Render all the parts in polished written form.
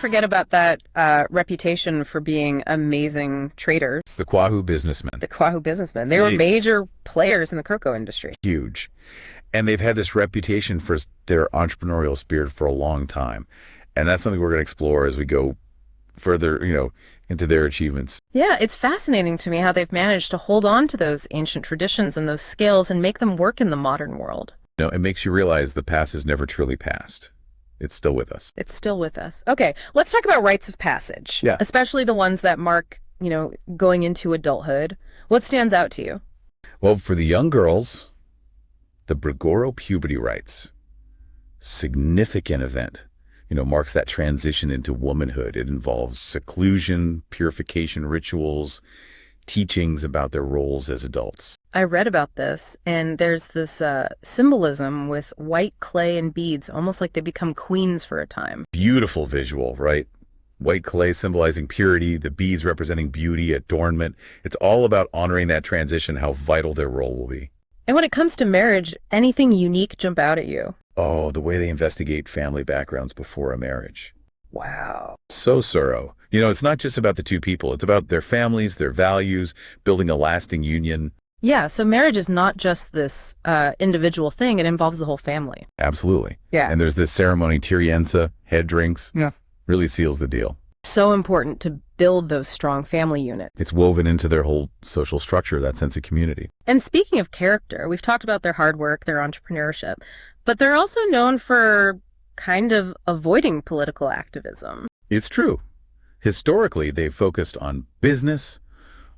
forget about that reputation for being amazing traders. The Kwahu businessmen. The Kwahu businessmen. They were major players in the cocoa industry. Huge. And they've had this reputation for their entrepreneurial spirit for a long time. And that's something we're going to explore as we go further, into their achievements. Yeah, it's fascinating to me how they've managed to hold on to those ancient traditions and those skills and make them work in the modern world. It makes you realize the past is never truly past. It's still with us. It's still with us. Okay, let's talk about rites of passage. Yeah. Especially the ones that mark, going into adulthood. What stands out to you? Well, for the young girls, the Brigoro puberty rites, significant event. Marks that transition into womanhood. It involves seclusion, purification rituals, teachings about their roles as adults. I read about this, and there's this symbolism with white clay and beads, almost like they become queens for a time. Beautiful visual, right? White clay symbolizing purity, the beads representing beauty, adornment. It's all about honoring that transition, how vital their role will be. And when it comes to marriage, anything unique jump out at you? Oh, the way they investigate family backgrounds before a marriage. Wow. So thorough. It's not just about the two people. It's about their families, their values, building a lasting union. Yeah, so marriage is not just this individual thing. It involves the whole family. Absolutely. Yeah. And there's this ceremony, tiriensa, head drinks. Yeah. Really seals the deal. So important to build those strong family units. It's woven into their whole social structure, that sense of community. And speaking of character, we've talked about their hard work, their entrepreneurship, but they're also known for kind of avoiding political activism. It's true. Historically, they've focused on business,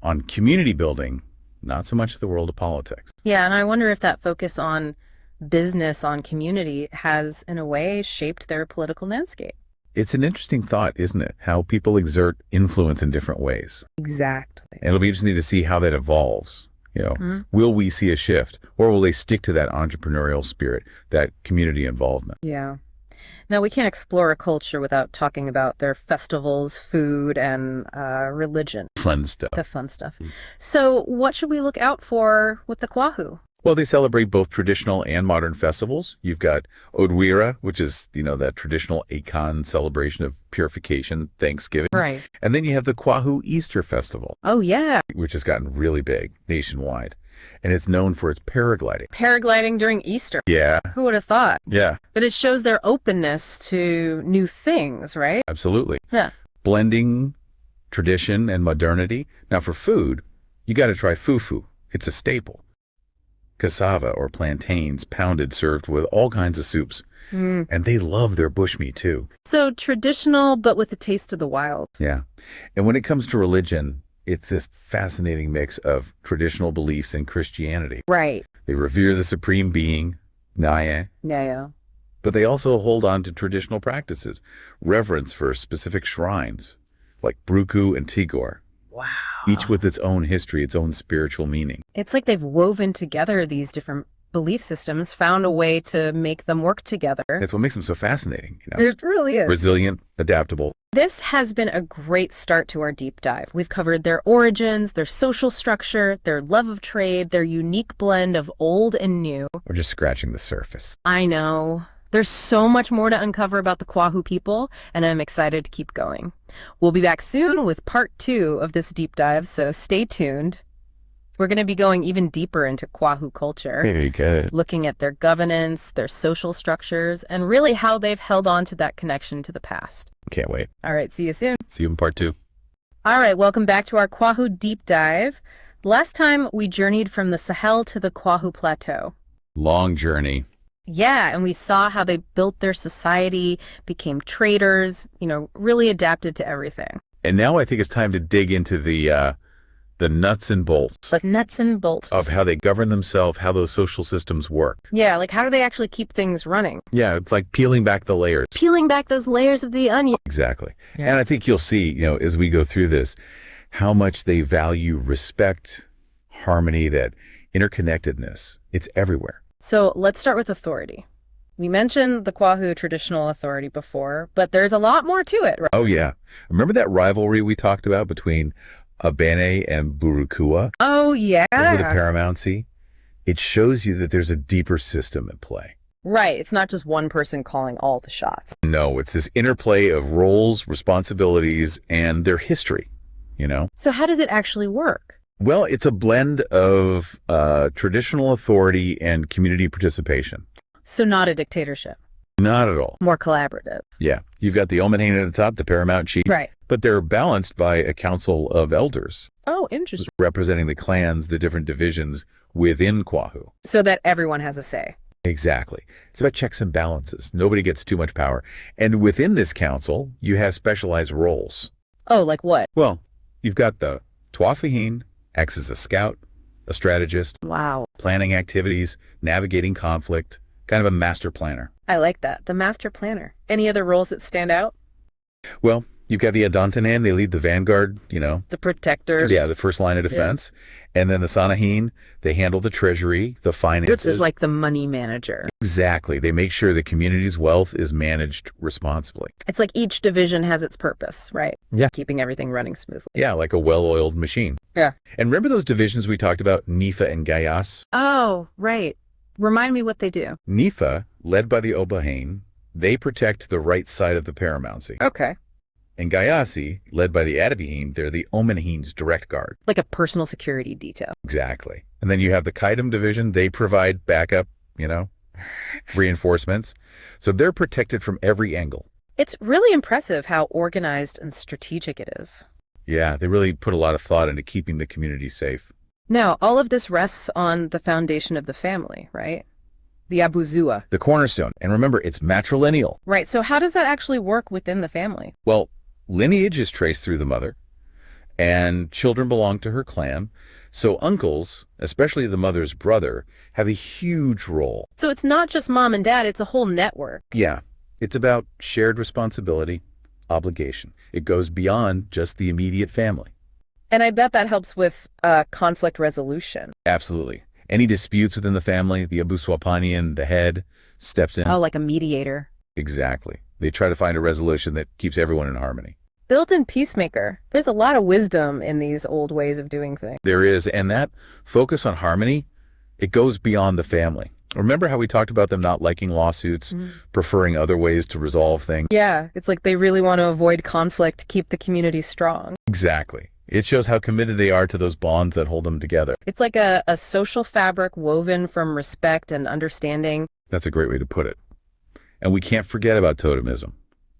on community building, not so much the world of politics. Yeah, and I wonder if that focus on business, on community, has, in a way, shaped their political landscape. It's an interesting thought, isn't it? How people exert influence in different ways. Exactly. And it'll be interesting to see how that evolves. Will we see a shift, or will they stick to that entrepreneurial spirit, that community involvement? Yeah. Now, we can't explore a culture without talking about their festivals, food, and religion. Fun stuff. The fun stuff. So what should we look out for with the Kwahu? Well, they celebrate both traditional and modern festivals. You've got Odwira, which is, that traditional Akan celebration of purification, Thanksgiving. Right. And then you have the Kwahu Easter Festival. Oh, yeah. Which has gotten really big nationwide. And it's known for its paragliding. Paragliding during Easter. Yeah. Who would have thought? Yeah. But it shows their openness to new things, right? Absolutely. Yeah. Blending tradition and modernity. Now, for food, you got to try fufu. It's a staple. Cassava or plantains pounded, served with all kinds of soups. And they love their bushmeat too. So traditional, but with a taste of the wild. Yeah. And when it comes to religion, it's this fascinating mix of traditional beliefs and Christianity. Right. They revere the supreme being, Naya. Yeah. But they also hold on to traditional practices, reverence for specific shrines, like Bruku and Tigor. Wow. Each with its own history, its own spiritual meaning. It's like they've woven together these different belief systems, found a way to make them work together. That's what makes them so fascinating. It really is. Resilient, adaptable. This has been a great start to our deep dive. We've covered their origins, their social structure, their love of trade, their unique blend of old and new. We're just scratching the surface. I know. There's so much more to uncover about the Kwahu people, and I'm excited to keep going. We'll be back soon with part 2 of this deep dive, so stay tuned. We're going to be going even deeper into Kwahu culture. Very good. Looking at their governance, their social structures, and really how they've held on to that connection to the past. Can't wait. All right, see you soon. See you in part 2. All right, welcome back to our Kwahu deep dive. Last time we journeyed from the Sahel to the Kwahu Plateau. Long journey. Yeah, and we saw how they built their society, became traders, really adapted to everything. And now I think it's time to dig into the nuts and bolts. The nuts and bolts. Of how they govern themselves, how those social systems work. Yeah, like how do they actually keep things running? Yeah, it's like peeling back the layers. Peeling back those layers of the onion. Exactly. Yeah. And I think you'll see, as we go through this, how much they value respect, harmony, that interconnectedness. It's everywhere. So let's start with authority. We mentioned the Kwahu traditional authority before, but there's a lot more to it, right? Oh, yeah. Remember that rivalry we talked about between Abene and Burukua? Oh, yeah. Over the paramountcy? It shows you that there's a deeper system at play. Right. It's not just one person calling all the shots. No, it's this interplay of roles, responsibilities, and their history, you know? So how does it actually work? Well, it's a blend of traditional authority and community participation. So not a dictatorship, Not at all. more collaborative. Yeah. You've got the Omenhane at the top, the paramount chief, Right. but they're balanced by a council of elders Oh, interesting. representing the clans, the different divisions within Kwahu. So that everyone has a say. Exactly. It's about checks and balances. Nobody gets too much power. And within this council, you have specialized roles. Oh, like what? Well, you've got the Tuafahin, acts as a scout, a strategist, Wow. planning activities, navigating conflict, kind of a master planner. I like that. The master planner. Any other roles that stand out? Well, you've got the Adantanan, they lead the vanguard, you know. The protectors. Yeah, the first line of defense. And then the Sanahin, they handle the treasury, the finances. This is like the money manager. Exactly. They make sure the community's wealth is managed responsibly. It's like each division has its purpose, right? Yeah. Keeping everything running smoothly. Yeah, like a well-oiled machine. Yeah. And remember those divisions we talked about, Nifa and Gayas? Oh, right. Remind me what they do. Nifa, led by the Obahane, they protect the right side of the paramountcy. Okay. And Gayasi, led by the Adabihin, they're the Omenhane's direct guard. Like a personal security detail. Exactly. And then you have the Kaidam division, they provide backup, you know, reinforcements. So they're protected from every angle. It's really impressive how organized and strategic it is. Yeah, they really put a lot of thought into keeping the community safe. Now, all of this rests on the foundation of the family, right? The Abuzua. The cornerstone. And remember, it's matrilineal. Right, so how does that actually work within the family? Well, lineage is traced through the mother, and children belong to her clan. So uncles, especially the mother's brother, have a huge role. So it's not just mom and dad, it's a whole network. Yeah, it's about shared responsibility, obligation. It goes beyond just the immediate family. And I bet that helps with conflict resolution. Absolutely. Any disputes within the family, the Abu Swapanian, the head, steps in. Oh, like a mediator. Exactly. They try to find a resolution that keeps everyone in harmony. Built-in peacemaker. There's a lot of wisdom in these old ways of doing things. There is, and that focus on harmony, it goes beyond the family. Remember how we talked about them not liking lawsuits, preferring other ways to resolve things? Yeah, it's like they really want to avoid conflict, keep the community strong. Exactly. It shows how committed they are to those bonds that hold them together. It's like a social fabric woven from respect and understanding. That's a great way to put it. And we can't forget about totemism.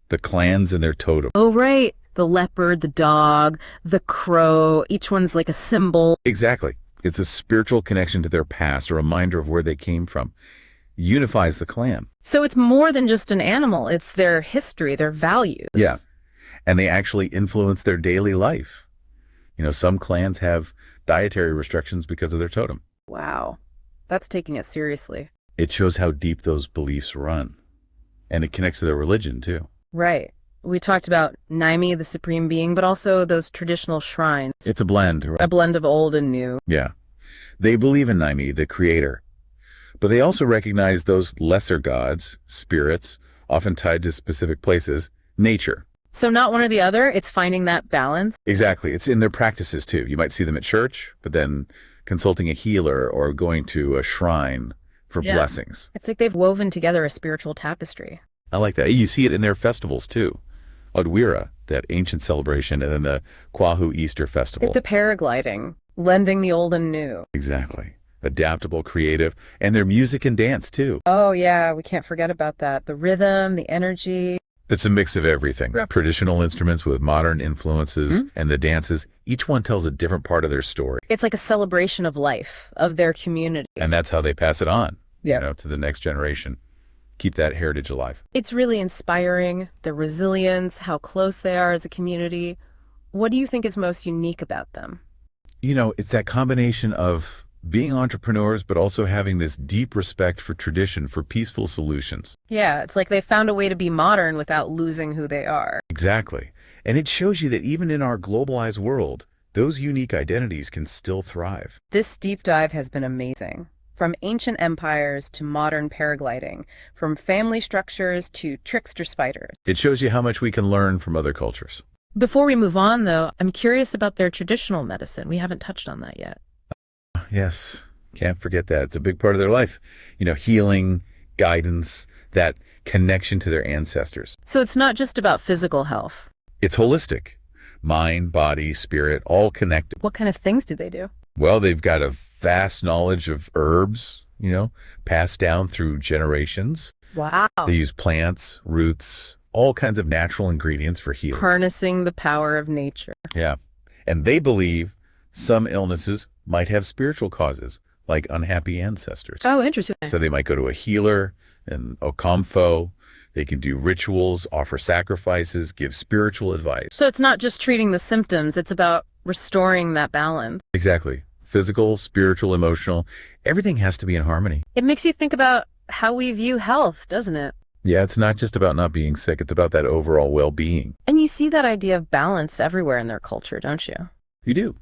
The clans and their totem. Oh, right. The leopard, the dog, the crow, each one's like a symbol. Exactly. It's a spiritual connection to their past, a reminder of where they came from. Unifies the clan. So it's more than just an animal. It's their history, their values. Yeah. And they actually influence their daily life. You know, some clans have dietary restrictions because of their totem. Wow. That's taking it seriously. It shows how deep those beliefs run. And it connects to their religion, too. Right. We talked about Naimi, the supreme being, but also those traditional shrines. It's a blend, right? A blend of old and new. Yeah. They believe in Naimi, the creator. But they also recognize those lesser gods, spirits, often tied to specific places, nature. So not one or the other, it's finding that balance. Exactly. It's in their practices, too. You might see them at church, but then consulting a healer or going to a shrine for blessings. It's like they've woven together a spiritual tapestry. I like that. You see it in their festivals, too. Odwira, that ancient celebration, and then the Kwahu Easter Festival. The paragliding, blending the old and new. Exactly. Adaptable, creative, and their music and dance, too. Oh, yeah, we can't forget about that. The rhythm, the energy. It's a mix of everything. Traditional instruments with modern influences and the dances. Each one tells a different part of their story. It's like a celebration of life, of their community. And that's how they pass it on, Yeah. you know, to the next generation. Keep that heritage alive. It's really inspiring, their resilience, how close they are as a community. What do you think is most unique about them? You know, it's that combination of being entrepreneurs, but also having this deep respect for tradition, for peaceful solutions. Yeah, it's like they found a way to be modern without losing who they are. Exactly. And it shows you that even in our globalized world, those unique identities can still thrive. This deep dive has been amazing. From ancient empires to modern paragliding, from family structures to trickster spiders. It shows you how much we can learn from other cultures. Before we move on, though, I'm curious about their traditional medicine. We haven't touched on that yet. Yes, can't forget that. It's a big part of their life. You know, healing, guidance, that connection to their ancestors. So it's not just about physical health. It's holistic. Mind, body, spirit, all connected. What kind of things do they do? Well, they've got a vast knowledge of herbs, passed down through generations. Wow. They use plants, roots, all kinds of natural ingredients for healing. Harnessing the power of nature. Yeah. And they believe some illnesses might have spiritual causes, like unhappy ancestors. Oh, interesting. So they might go to a healer, an okamfo. They can do rituals, offer sacrifices, give spiritual advice. So it's not just treating the symptoms, it's about restoring that balance. Exactly. Physical, spiritual, emotional, everything has to be in harmony. It makes you think about how we view health, doesn't it? Yeah, it's not just about not being sick. It's about that overall well-being. And you see that idea of balance everywhere in their culture, don't you? You do.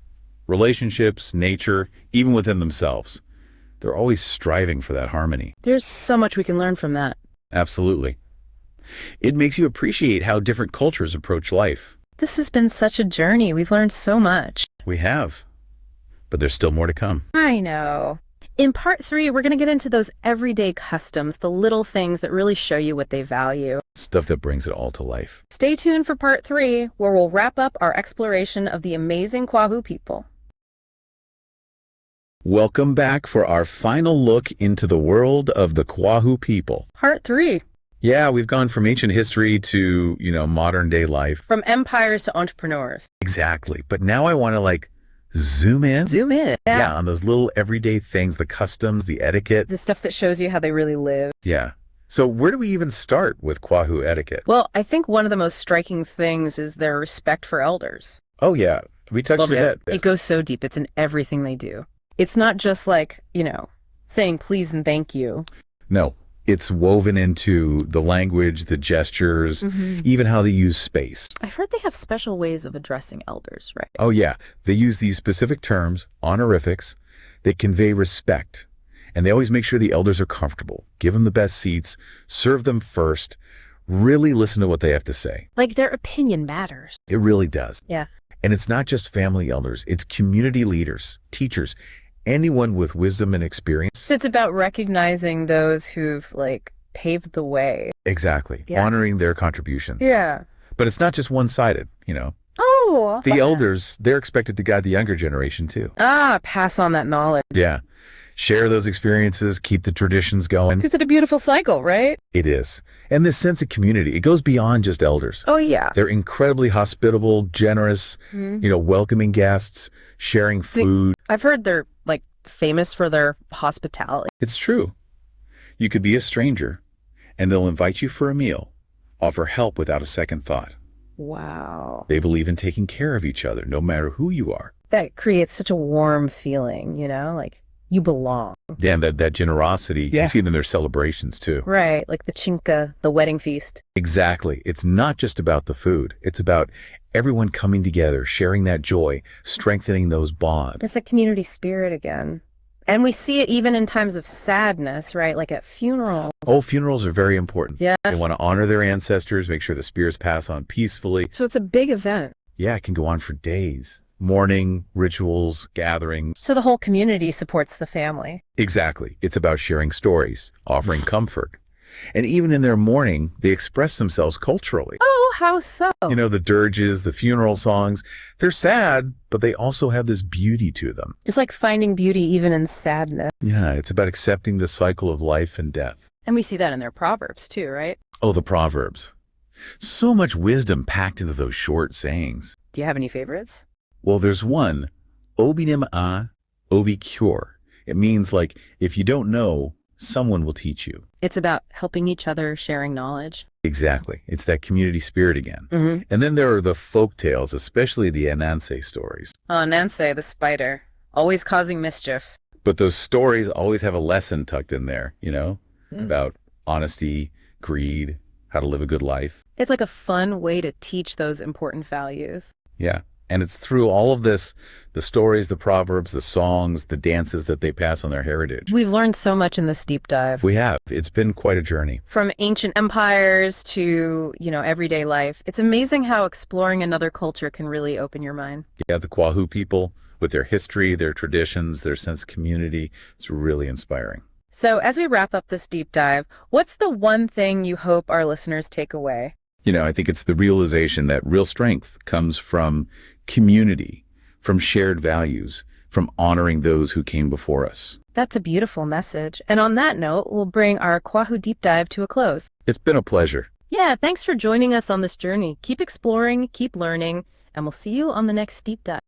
Relationships, nature, even within themselves. They're always striving for that harmony. There's so much we can learn from that. Absolutely. It makes you appreciate how different cultures approach life. This has been such a journey. We've learned so much. We have. But there's still more to come. I know. In part 3, we're going to get into those everyday customs, the little things that really show you what they value. Stuff that brings it all to life. Stay tuned for part 3, where we'll wrap up our exploration of the amazing Kwahu people. Welcome back for our final look into the world of the Kwahu people. Part 3. Yeah, we've gone from ancient history to, modern day life. From empires to entrepreneurs. Exactly. But now I want to zoom in. Zoom in. Yeah, on those little everyday things, the customs, the etiquette. The stuff that shows you how they really live. Yeah. So where do we even start with Kwahu etiquette? Well, I think one of the most striking things is their respect for elders. Oh, yeah. We touched on that. It goes so deep. It's in everything they do. It's not just saying please and thank you. No. It's woven into the language, the gestures, even how they use space. I've heard they have special ways of addressing elders, right? Oh, yeah. They use these specific terms, honorifics, that convey respect. And they always make sure the elders are comfortable, give them the best seats, serve them first, really listen to what they have to say. Like their opinion matters. It really does. Yeah. And it's not just family elders, it's community leaders, teachers, anyone with wisdom and experience. So it's about recognizing those who've paved the way. Exactly. Yeah. Honoring their contributions. Yeah. But it's not just one-sided, Oh. The elders, they're expected to guide the younger generation too. Pass on that knowledge. Yeah. Share those experiences, keep the traditions going. It's a beautiful cycle, right? It is. And this sense of community, it goes beyond just elders. Oh, yeah. They're incredibly hospitable, generous, welcoming guests, sharing food. I've heard they're famous for their hospitality. It's true. You could be a stranger and they'll invite you for a meal, offer help without a second thought. Wow. They believe in taking care of each other, no matter who you are. That creates such a warm feeling, you belong. Yeah, and that generosity, you see it in their celebrations too. Right, like the chinka, the wedding feast. Exactly. It's not just about the food. It's about everyone coming together, sharing that joy, strengthening those bonds. It's a community spirit again. And we see it even in times of sadness, right? Like at funerals. Oh, funerals are very important. Yeah. They want to honor their ancestors, make sure the spirits pass on peacefully. So it's a big event. Yeah, it can go on for days. Mourning, rituals, gatherings. So the whole community supports the family. Exactly. It's about sharing stories, offering comfort. And even in their mourning, they express themselves culturally. Oh, how so? The dirges, the funeral songs, they're sad, but they also have this beauty to them. It's like finding beauty even in sadness. Yeah, it's about accepting the cycle of life and death. And we see that in their proverbs too, right? Oh, the Proverbs. So much wisdom packed into those short sayings. Do you have any favorites? Well, there's one, Obinim a, obi cure. It means if you don't know, someone will teach you. It's about helping each other, sharing knowledge. Exactly. It's that community spirit again. And then there are the folk tales, especially the Ananse stories. Oh, Nancy, the spider, always causing mischief. But those stories always have a lesson tucked in there, about honesty, greed, how to live a good life. It's like a fun way to teach those important values. Yeah. And it's through all of this, the stories, the proverbs, the songs, the dances that they pass on their heritage. We've learned so much in this deep dive. We have. It's been quite a journey. From ancient empires to, everyday life. It's amazing how exploring another culture can really open your mind. Yeah, the Kwahu people, with their history, their traditions, their sense of community, it's really inspiring. So, as we wrap up this deep dive, what's the one thing you hope our listeners take away? I think it's the realization that real strength comes from community, from shared values, from honoring those who came before us. That's a beautiful message. And on that note, we'll bring our Kwahu deep dive to a close. It's been a pleasure. Yeah, thanks for joining us on this journey. Keep exploring, keep learning, and we'll see you on the next deep dive.